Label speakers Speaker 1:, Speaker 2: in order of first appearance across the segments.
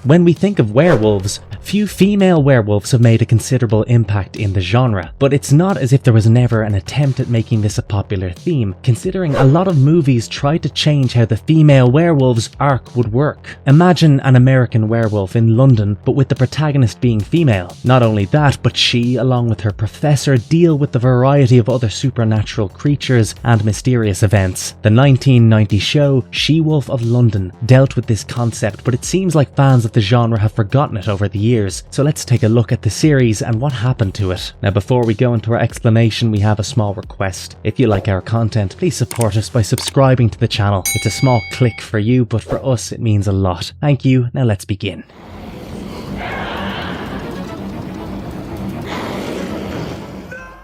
Speaker 1: When we think of werewolves, few female werewolves have made a considerable impact in the genre, but it's not as if there was never an attempt at making this a popular theme, considering a lot of movies tried to change how the female werewolf's arc would work. Imagine an American Werewolf in London, but with the protagonist being female. Not only that, but she, along with her professor, deal with the variety of other supernatural creatures and mysterious events. The 1990 show She-Wolf of London dealt with this concept, but it seems like fans of the genre have forgotten it over the years, so let's take a look at the series and what happened to it. Now before we go into our explanation, we have a small request. If you like our content, please support us by subscribing to the channel. It's a small click for you, but for us it means a lot. Thank you, now let's begin.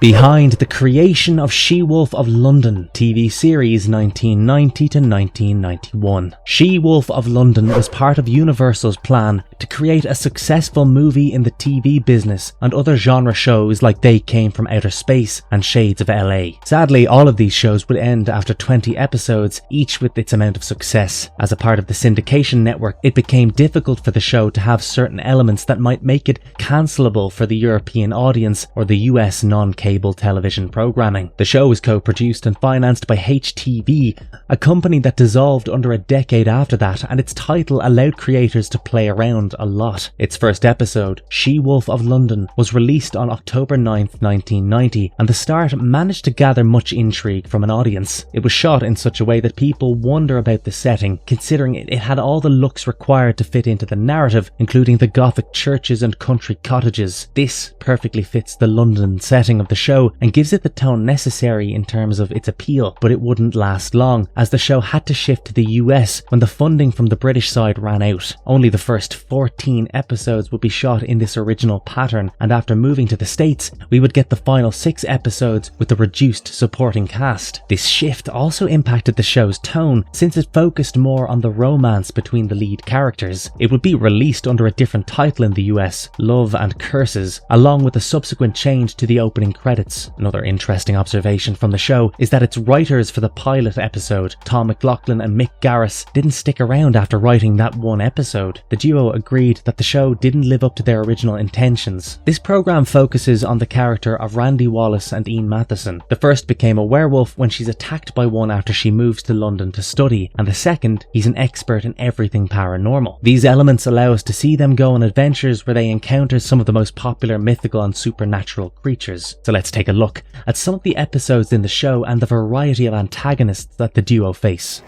Speaker 1: Behind the creation of She-Wolf of London TV series 1990 to 1991. She-Wolf of London was part of Universal's plan to create a successful movie in the TV business and other genre shows like They Came From Outer Space and Shades of LA. Sadly, all of these shows would end after 20 episodes, each with its amount of success. As a part of the syndication network, it became difficult for the show to have certain elements that might make it cancelable for the European audience or the US non-cable television programming. The show was co-produced and financed by HTV, a company that dissolved under a decade after that, and its title allowed creators to play around a lot. Its first episode, She-Wolf of London, was released on October 9th, 1990, and the start managed to gather much intrigue from an audience. It was shot in such a way that people wonder about the setting, considering it had all the looks required to fit into the narrative, including the Gothic churches and country cottages. This perfectly fits the London setting of the show and gives it the tone necessary in terms of its appeal, but it wouldn't last long, as the show had to shift to the US when the funding from the British side ran out. Only the first 14 episodes would be shot in this original pattern, and after moving to the States, we would get the final 6 episodes with the reduced supporting cast. This shift also impacted the show's tone, since it focused more on the romance between the lead characters. It would be released under a different title in the US, Love and Curses, along with a subsequent change to the opening credits. Another interesting observation from the show is that its writers for the pilot episode, Tom McLaughlin and Mick Garris, didn't stick around after writing that one episode. The duo agreed that the show didn't live up to their original intentions. This program focuses on the character of Randy Wallace and Ian Matheson. The first became a werewolf when she's attacked by one after she moves to London to study, and the second, he's an expert in everything paranormal. These elements allow us to see them go on adventures where they encounter some of the most popular mythical and supernatural creatures. So let's take a look at some of the episodes in the show and the variety of antagonists that the duo face.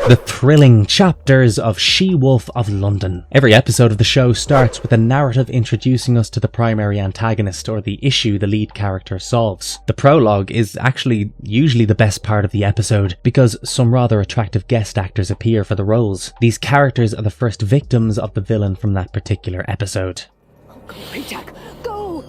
Speaker 1: The thrilling chapters of She-Wolf of London. Every episode of the show starts with a narrative introducing us to the primary antagonist or the issue the lead character solves. The prologue is actually usually the best part of the episode because some rather attractive guest actors appear for the roles. These characters are the first victims of the villain from that particular episode.
Speaker 2: Go, Jack, go!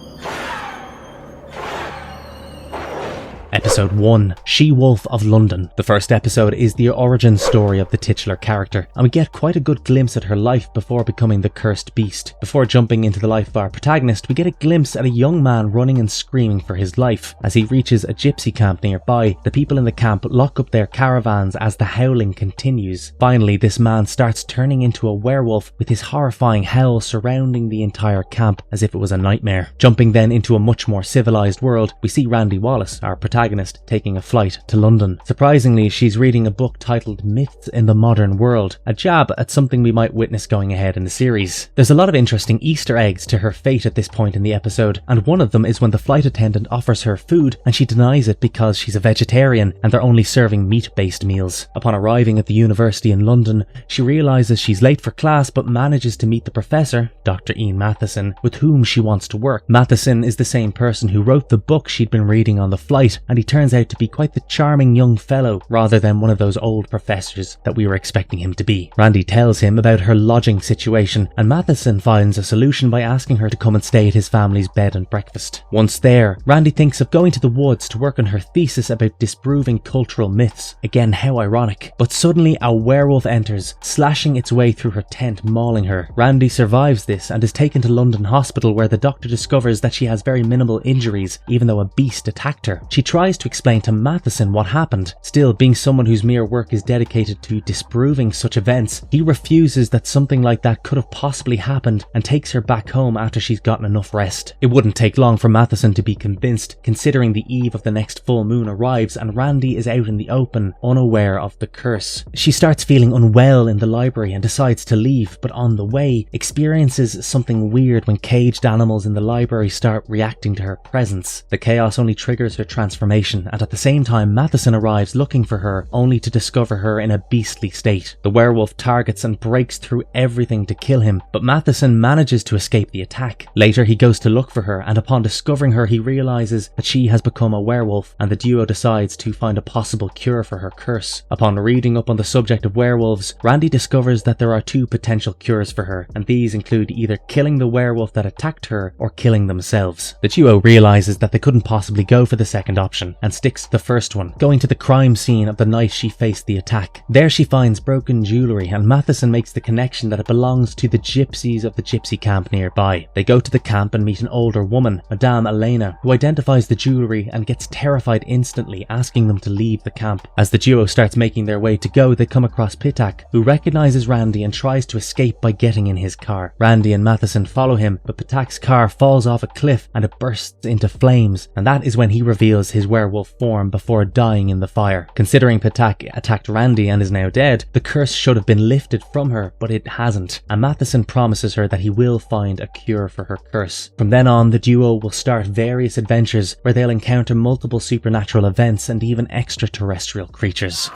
Speaker 1: Episode 1, She-Wolf of London. The first episode is the origin story of the titular character, and we get quite a good glimpse at her life before becoming the cursed beast. Before jumping into the life of our protagonist, we get a glimpse at a young man running and screaming for his life. As he reaches a gypsy camp nearby, the people in the camp lock up their caravans as the howling continues. Finally, this man starts turning into a werewolf with his horrifying howl surrounding the entire camp as if it was a nightmare. Jumping then into a much more civilized world, we see Randy Wallace, our protagonist, taking a flight to London. Surprisingly, she's reading a book titled Myths in the Modern World, a jab at something we might witness going ahead in the series. There's a lot of interesting Easter eggs to her fate at this point in the episode, and one of them is when the flight attendant offers her food and she denies it because she's a vegetarian and they're only serving meat-based meals. Upon arriving at the university in London, she realizes she's late for class but manages to meet the professor, Dr. Ian Matheson, with whom she wants to work. Matheson is the same person who wrote the book she'd been reading on the flight, and he turns out to be quite the charming young fellow rather than one of those old professors that we were expecting him to be. Randy tells him about her lodging situation, and Matheson finds a solution by asking her to come and stay at his family's bed and breakfast. Once there, Randy thinks of going to the woods to work on her thesis about disproving cultural myths. Again, how ironic. But suddenly a werewolf enters, slashing its way through her tent, mauling her. Randy survives this and is taken to London Hospital, where the doctor discovers that she has very minimal injuries even though a beast attacked her. She tries tries to explain to Matheson what happened. Still, being someone whose mere work is dedicated to disproving such events, he refuses that something like that could have possibly happened and takes her back home after she's gotten enough rest. It wouldn't take long for Matheson to be convinced, considering the eve of the next full moon arrives and Randy is out in the open, unaware of the curse. She starts feeling unwell in the library and decides to leave, but on the way, experiences something weird when caged animals in the library start reacting to her presence. The chaos only triggers her transformation, and at the same time Matheson arrives looking for her, only to discover her in a beastly state. The werewolf targets and breaks through everything to kill him, but Matheson manages to escape the attack. Later he goes to look for her, and upon discovering her he realizes that she has become a werewolf, and the duo decides to find a possible cure for her curse. Upon reading up on the subject of werewolves, Randy discovers that there are two potential cures for her, and these include either killing the werewolf that attacked her or killing themselves. The duo realizes that they couldn't possibly go for the second option and sticks to the first one, going to the crime scene of the night she faced the attack. There she finds broken jewellery, and Matheson makes the connection that it belongs to the gypsies of the gypsy camp nearby. They go to the camp and meet an older woman, Madame Elena, who identifies the jewellery and gets terrified instantly, asking them to leave the camp. As the duo starts making their way to go, they come across Pitak, who recognises Randy and tries to escape by getting in his car. Randy and Matheson follow him, but Pitak's car falls off a cliff and it bursts into flames, and that is when he reveals his werewolf form before dying in the fire. Considering Pitak attacked Randy and is now dead, the curse should have been lifted from her, but it hasn't, and Matheson promises her that he will find a cure for her curse. From then on, the duo will start various adventures where they'll encounter multiple supernatural events and even extraterrestrial creatures.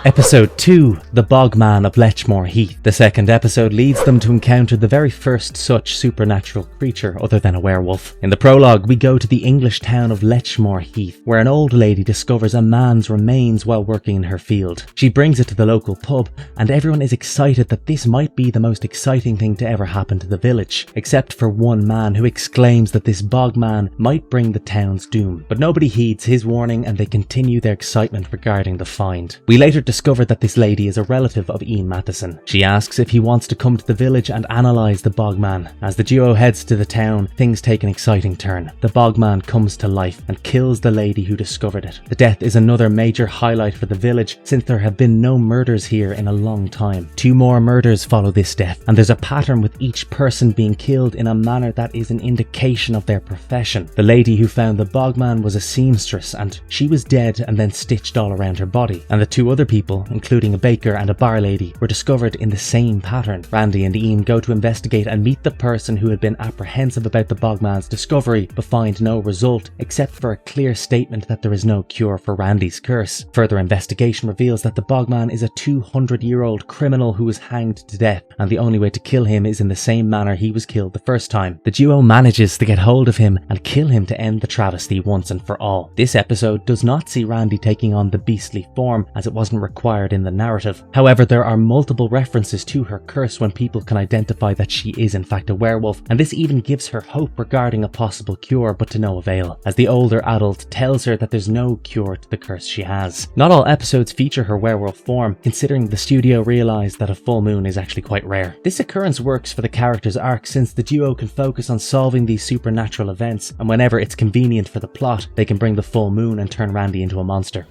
Speaker 1: Episode 2, The Bogman of Letchmore Heath. The second episode leads them to encounter the very first such supernatural creature other than a werewolf. In the prologue, we go to the English town of Letchmore Heath, where an old lady discovers a man's remains while working in her field. She brings it to the local pub, and everyone is excited that this might be the most exciting thing to ever happen to the village, except for one man who exclaims that this bogman might bring the town's doom. But nobody heeds his warning and they continue their excitement regarding the find. We later discover that this lady is a relative of Ian Matheson. She asks if he wants to come to the village and analyse the bogman. As the duo heads to the town, things take an exciting turn. The bogman comes to life and kills the lady who discovered it. The death is another major highlight for the village, since there have been no murders here in a long time. 2 more murders follow this death, and there's a pattern with each person being killed in a manner that is an indication of their profession. The lady who found the bogman was a seamstress, and she was dead and then stitched all around her body. And the 2 other people, including a baker and a bar lady, were discovered in the same pattern. Randy and Ian go to investigate and meet the person who had been apprehensive about the bogman's discovery, but find no result except for a clear statement that there is no cure for Randy's curse. Further investigation reveals that the bogman is a 200-year-old criminal who was hanged to death, and the only way to kill him is in the same manner he was killed the first time. The duo manages to get hold of him and kill him to end the travesty once and for all. This episode does not see Randy taking on the beastly form, as it wasn't required in the narrative. However, there are multiple references to her curse when people can identify that she is in fact a werewolf, and this even gives her hope regarding a possible cure, but to no avail, as the older adult tells her that there's no cure to the curse she has. Not all episodes feature her werewolf form, considering the studio realised that a full moon is actually quite rare. This occurrence works for the character's arc, since the duo can focus on solving these supernatural events, and whenever it's convenient for the plot, they can bring the full moon and turn Randy into a monster.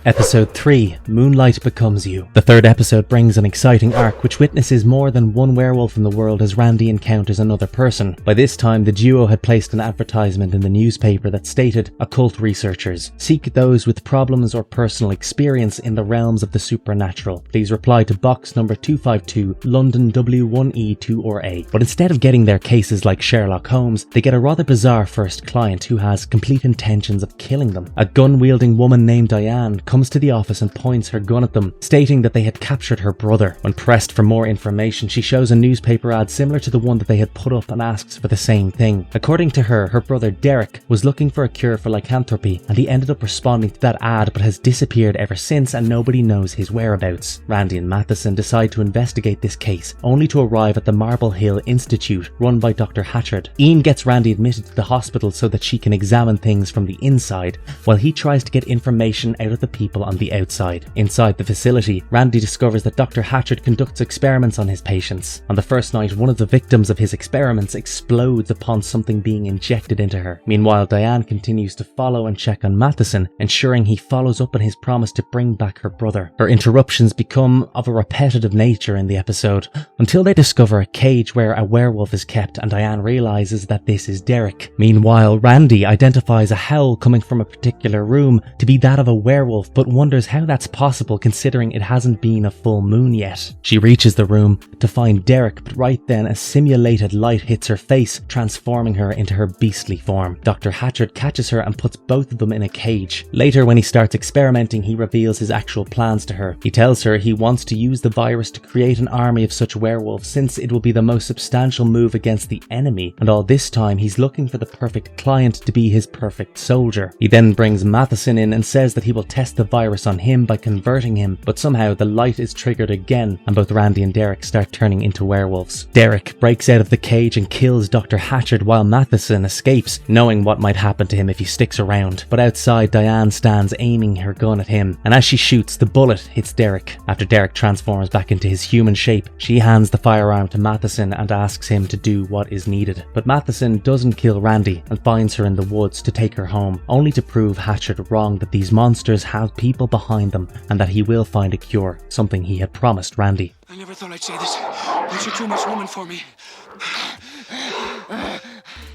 Speaker 1: Episode 3, Moonlight Becomes You. The third episode brings an exciting arc which witnesses more than one werewolf in the world as Randy encounters another person. By this time, the duo had placed an advertisement in the newspaper that stated, "Occult researchers seek those with problems or personal experience in the realms of the supernatural. Please reply to box number 252, London W1E2RA." But instead of getting their cases like Sherlock Holmes, they get a rather bizarre first client who has complete intentions of killing them. A gun-wielding woman named Diane comes to the office and points her gun at them, stating that they had captured her brother. When pressed for more information, she shows a newspaper ad similar to the one that they had put up and asks for the same thing. According to her, her brother Derek was looking for a cure for lycanthropy, and he ended up responding to that ad but has disappeared ever since, and nobody knows his whereabouts. Randy and Matheson decide to investigate this case, only to arrive at the Marble Hill Institute, run by Dr. Hatchard. Ian gets Randy admitted to the hospital so that she can examine things from the inside, while he tries to get information out of the people people on the outside. Inside the facility, Randy discovers that Dr. Hatchard conducts experiments on his patients. On the first night, one of the victims of his experiments explodes upon something being injected into her. Meanwhile, Diane continues to follow and check on Matheson, ensuring he follows up on his promise to bring back her brother. Her interruptions become of a repetitive nature in the episode, until they discover a cage where a werewolf is kept, and Diane realizes that this is Derek. Meanwhile, Randy identifies a howl coming from a particular room to be that of a werewolf, but wonders how that's possible considering it hasn't been a full moon yet. She reaches the room to find Derek, but right then a simulated light hits her face, transforming her into her beastly form. Dr. Hatchard catches her and puts both of them in a cage. Later, when he starts experimenting, he reveals his actual plans to her. He tells her he wants to use the virus to create an army of such werewolves, since it will be the most substantial move against the enemy, and all this time he's looking for the perfect client to be his perfect soldier. He then brings Matheson in and says that he will test the virus on him by converting him, but somehow the light is triggered again and both Randy and Derek start turning into werewolves. Derek breaks out of the cage and kills Dr. Hatchard while Matheson escapes, knowing what might happen to him if he sticks around. But outside, Diane stands aiming her gun at him, and as she shoots, the bullet hits Derek. After Derek transforms back into his human shape, she hands the firearm to Matheson and asks him to do what is needed. But Matheson doesn't kill Randy and finds her in the woods to take her home, only to prove Hatchard wrong that these monsters have people behind them and that he will find a cure, something he had promised Randy.
Speaker 3: I never thought I'd say this, but you're too much woman for me.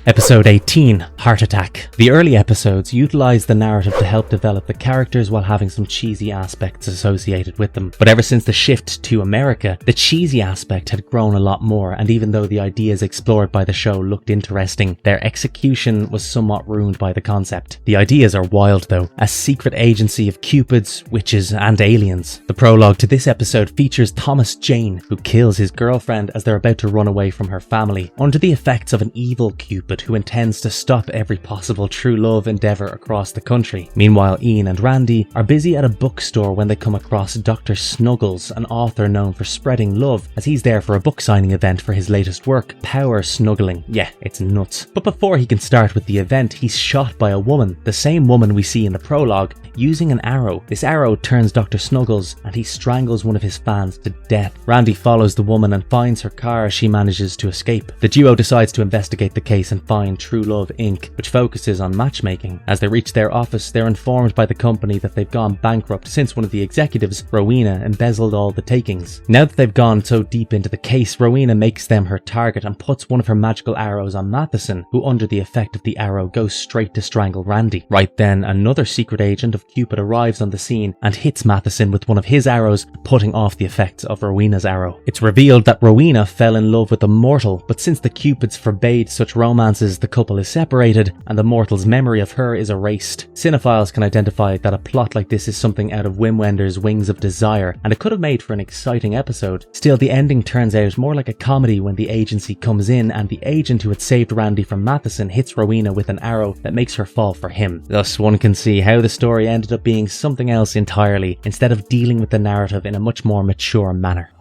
Speaker 1: Episode 18, Heart Attack. The early episodes utilise the narrative to help develop the characters while having some cheesy aspects associated with them. But ever since the shift to America, the cheesy aspect had grown a lot more, and even though the ideas explored by the show looked interesting, their execution was somewhat ruined by the concept. The ideas are wild though, a secret agency of cupids, witches and aliens. The prologue to this episode features Thomas Jane, who kills his girlfriend as they're about to run away from her family, under the effects of an evil cupid who intends to stop every possible true love endeavour across the country. Meanwhile, Ian and Randy are busy at a bookstore when they come across Dr. Snuggles, an author known for spreading love, as he's there for a book signing event for his latest work, Power Snuggling. Yeah, it's nuts. But before he can start with the event, he's shot by a woman, the same woman we see in the prologue, using an arrow. This arrow turns Dr. Snuggles and he strangles one of his fans to death. Randy follows the woman and finds her car as she manages to escape. The duo decides to investigate the case and find True Love Inc., which focuses on matchmaking. As they reach their office, they're informed by the company that they've gone bankrupt since one of the executives, Rowena, embezzled all the takings. Now that they've gone so deep into the case, Rowena makes them her target and puts one of her magical arrows on Matheson, who under the effect of the arrow goes straight to strangle Randy. Right then, another secret agent of Cupid arrives on the scene and hits Matheson with one of his arrows, putting off the effects of Rowena's arrow. It's revealed that Rowena fell in love with a mortal, but since the Cupids forbade such romances, the couple is separated and the mortal's memory of her is erased. Cinephiles can identify that a plot like this is something out of Wim Wenders' Wings of Desire, and it could have made for an exciting episode. Still, the ending turns out more like a comedy when the agency comes in and the agent who had saved Randy from Matheson hits Rowena with an arrow that makes her fall for him. Thus, one can see how the story ended up being something else entirely, instead of dealing with the narrative in a much more mature manner.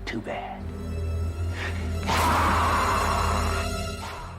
Speaker 3: Too bad.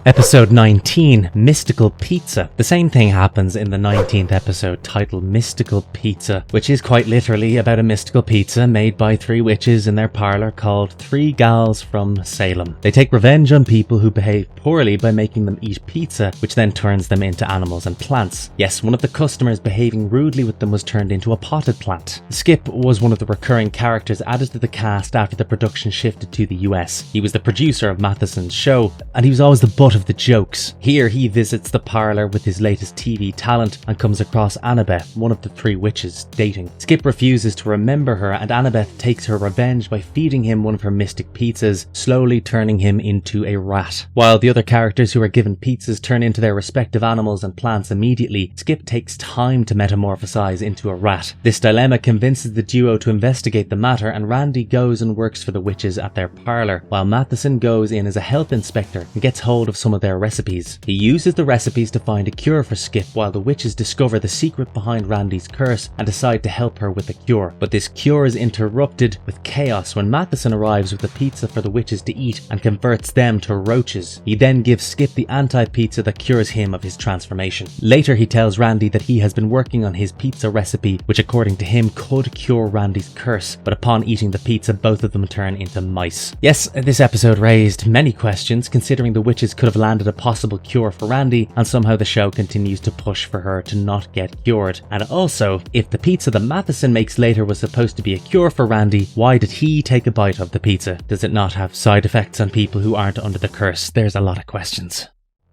Speaker 1: Episode 19, Mystical Pizza. The same thing happens in the 19th episode titled Mystical Pizza, which is quite literally about a mystical pizza made by three witches in their parlour called Three Gals from Salem. They take revenge on people who behave poorly by making them eat pizza, which then turns them into animals and plants. Yes, one of the customers behaving rudely with them was turned into a potted plant. Skip was one of the recurring characters added to the cast after the production shifted to the US. He was the producer of Matheson's show, and he was always the butt of the jokes. Here he visits the parlour with his latest TV talent and comes across Annabeth, one of the three witches, dating. Skip refuses to remember her and Annabeth takes her revenge by feeding him one of her mystic pizzas, slowly turning him into a rat. While the other characters who are given pizzas turn into their respective animals and plants immediately, Skip takes time to metamorphosize into a rat. This dilemma convinces the duo to investigate the matter, and Randy goes and works for the witches at their parlour, while Matheson goes in as a health inspector and gets hold of some some of their recipes. He uses the recipes to find a cure for Skip while the witches discover the secret behind Randy's curse and decide to help her with the cure. But this cure is interrupted with chaos when Matheson arrives with a pizza for the witches to eat and converts them to roaches. He then gives Skip the anti-pizza that cures him of his transformation. Later he tells Randy that he has been working on his pizza recipe, which according to him could cure Randy's curse, but upon eating the pizza both of them turn into mice. Yes, this episode raised many questions considering the witches could have landed a possible cure for Randy, and somehow the show continues to push for her to not get cured. And also, if the pizza that Matheson makes later was supposed to be a cure for Randy, why did he take a bite of the pizza? Does it not have side effects on people who aren't under the curse? There's a lot of questions.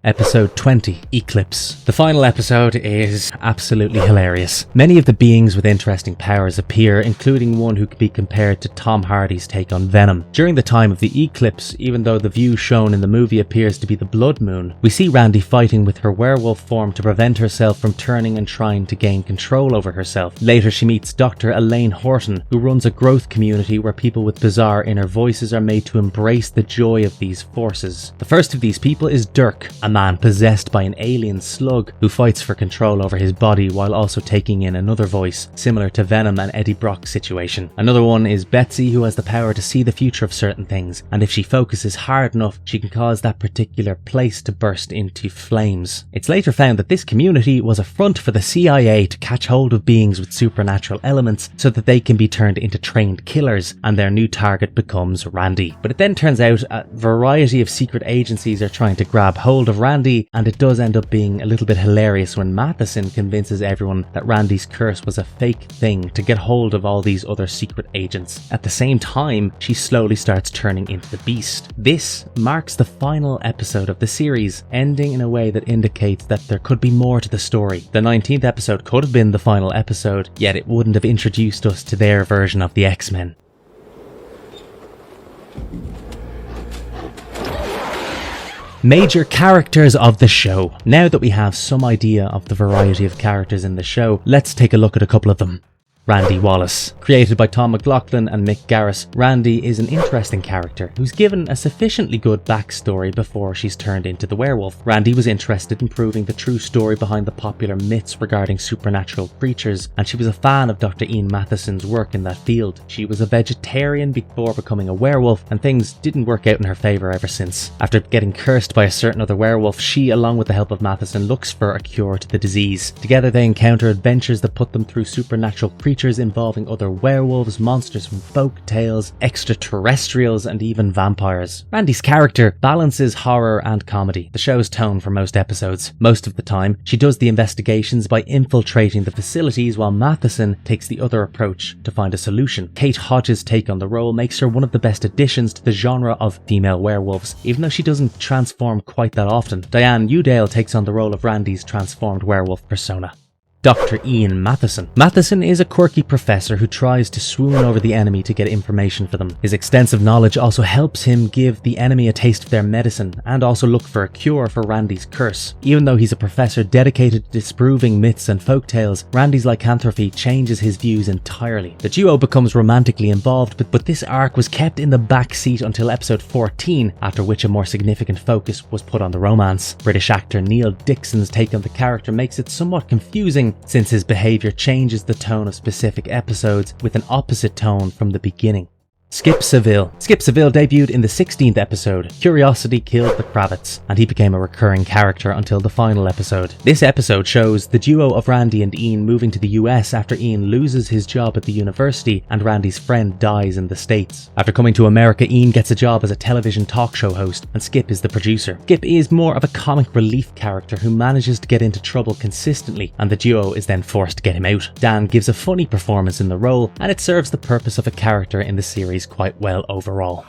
Speaker 1: Episode 20, Eclipse. The final episode is absolutely hilarious. Many of the beings with interesting powers appear, including one who can be compared to Tom Hardy's take on Venom. During the time of the eclipse, even though the view shown in the movie appears to be the blood moon, we see Randy fighting with her werewolf form to prevent herself from turning and trying to gain control over herself. Later she meets Dr. Elaine Horton, who runs a growth community where people with bizarre inner voices are made to embrace the joy of these forces. The first of these people is Dirk, a man possessed by an alien slug who fights for control over his body while also taking in another voice, similar to Venom and Eddie Brock's situation. Another one is Betsy, who has the power to see the future of certain things, and if she focuses hard enough, she can cause that particular place to burst into flames. It's later found that this community was a front for the CIA to catch hold of beings with supernatural elements so that they can be turned into trained killers, and their new target becomes Randy. But it then turns out a variety of secret agencies are trying to grab hold of Randy, and it does end up being a little bit hilarious when Matheson convinces everyone that Randy's curse was a fake thing to get hold of all these other secret agents. At the same time, she slowly starts turning into the beast. This marks the final episode of the series, ending in a way that indicates that there could be more to the story. The 19th episode could have been the final episode, yet it wouldn't have introduced us to their version of the X-Men. Major characters of the show. Now that we have some idea of the variety of characters in the show, let's take a look at a couple of them. Randy Wallace. Created by Tom McLaughlin and Mick Garris, Randy is an interesting character who's given a sufficiently good backstory before she's turned into the werewolf. Randy was interested in proving the true story behind the popular myths regarding supernatural creatures, and she was a fan of Dr. Ian Matheson's work in that field. She was a vegetarian before becoming a werewolf, and things didn't work out in her favour ever since. After getting cursed by a certain other werewolf, she, along with the help of Matheson, looks for a cure to the disease. Together they encounter adventures that put them through supernatural creatures involving other werewolves, monsters from folk tales, extraterrestrials, and even vampires. Randy's character balances horror and comedy, the show's tone for most episodes. Most of the time, she does the investigations by infiltrating the facilities, while Matheson takes the other approach to find a solution. Kate Hodges' take on the role makes her one of the best additions to the genre of female werewolves, even though she doesn't transform quite that often. Diane Udale takes on the role of Randy's transformed werewolf persona. Dr. Ian Matheson. Matheson is a quirky professor who tries to swoon over the enemy to get information for them. His extensive knowledge also helps him give the enemy a taste of their medicine and also look for a cure for Randy's curse. Even though he's a professor dedicated to disproving myths and folktales, Randy's lycanthropy changes his views entirely. The duo becomes romantically involved, but this arc was kept in the back seat until episode 14, after which a more significant focus was put on the romance. British actor Neil Dixon's take on the character makes it somewhat confusing, since his behaviour changes the tone of specific episodes with an opposite tone from the beginning. Skip Seville. Skip Seville debuted in the 16th episode, Curiosity Killed the Kravitz, and he became a recurring character until the final episode. This episode shows the duo of Randy and Ian moving to the US after Ian loses his job at the university and Randy's friend dies in the States. After coming to America, Ian gets a job as a television talk show host, and Skip is the producer. Skip is more of a comic relief character who manages to get into trouble consistently, and the duo is then forced to get him out. Dan gives a funny performance in the role, and it serves the purpose of a character in the series quite well overall.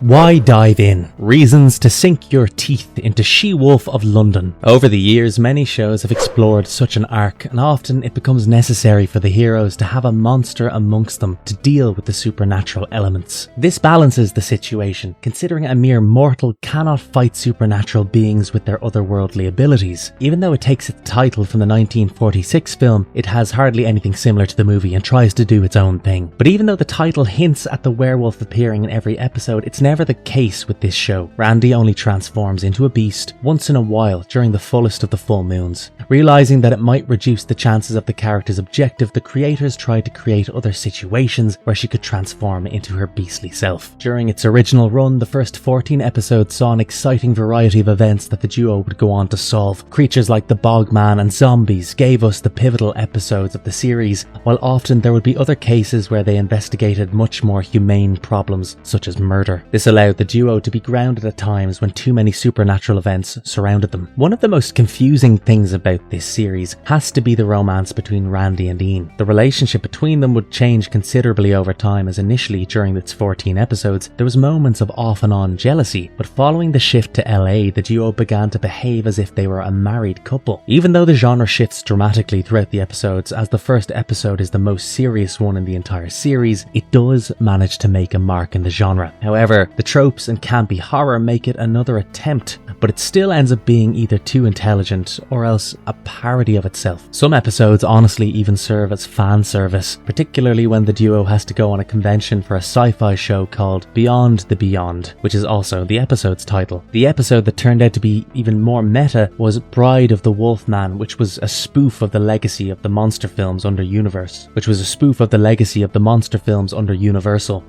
Speaker 1: Why dive in? Reasons to sink your teeth into She-Wolf of London. Over the years, many shows have explored such an arc, and often it becomes necessary for the heroes to have a monster amongst them to deal with the supernatural elements. This balances the situation, considering a mere mortal cannot fight supernatural beings with their otherworldly abilities. Even though it takes its title from the 1946 film, it has hardly anything similar to the movie and tries to do its own thing. But even though the title hints at the werewolf appearing in every episode, it's never the case with this show. Randy only transforms into a beast once in a while during the fullest of the full moons. Realizing that it might reduce the chances of the character's objective, the creators tried to create other situations where she could transform into her beastly self. During its original run, the first 14 episodes saw an exciting variety of events that the duo would go on to solve. Creatures like the Bogman and zombies gave us the pivotal episodes of the series, while often there would be other cases where they investigated much more humane problems, such as murder. This allowed the duo to be grounded at times when too many supernatural events surrounded them. One of the most confusing things about this series has to be the romance between Randy and Ian. The relationship between them would change considerably over time, as initially during its 14 episodes there was moments of off and on jealousy, but following the shift to LA, the duo began to behave as if they were a married couple. Even though the genre shifts dramatically throughout the episodes, as the first episode is the most serious one in the entire series, it does manage to make a mark in the genre. However, the tropes and campy horror make it another attempt, but it still ends up being either too intelligent or else a parody of itself. Some episodes honestly even serve as fan service, particularly when the duo has to go on a convention for a sci-fi show called Beyond the Beyond, which is also the episode's title. The episode that turned out to be even more meta was Bride of the Wolfman, which was a spoof of the legacy of the monster films under Universal.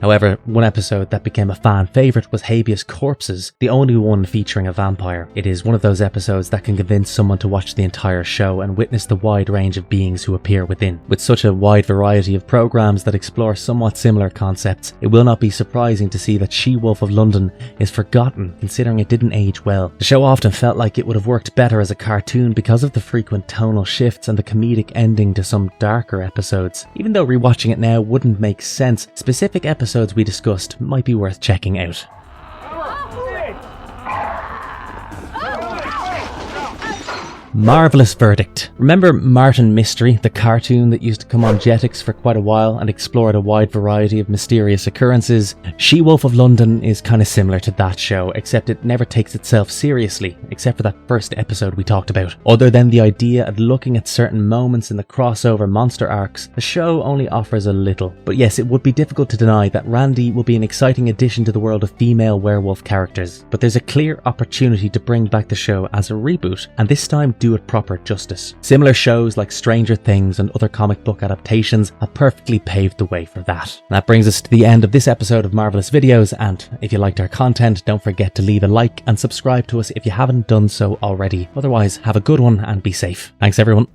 Speaker 1: However, one episode that became a fan favourite was Habeas Corpses, the only one featuring a vampire. It is one of those episodes that can convince someone to watch the entire show and witness the wide range of beings who appear within. With such a wide variety of programs that explore somewhat similar concepts, it will not be surprising to see that She-Wolf of London is forgotten, considering it didn't age well. The show often felt like it would have worked better as a cartoon because of the frequent tonal shifts and the comedic ending to some darker episodes. Even though rewatching it now wouldn't make sense, specific episodes we discussed might be worth checking out. Marvelous Verdict. Remember Martin Mystery, the cartoon that used to come on Jetix for quite a while and explored a wide variety of mysterious occurrences? She-Wolf of London is kind of similar to that show, except it never takes itself seriously, except for that first episode we talked about. Other than the idea of looking at certain moments in the crossover monster arcs, the show only offers a little. But yes, it would be difficult to deny that Randy will be an exciting addition to the world of female werewolf characters, but there's a clear opportunity to bring back the show as a reboot, and this time do it proper justice. Similar shows like Stranger Things and other comic book adaptations have perfectly paved the way for that. That brings us to the end of this episode of Marvelous Videos, and if you liked our content, don't forget to leave a like and subscribe to us if you haven't done so already. Otherwise, have a good one and be safe. Thanks everyone.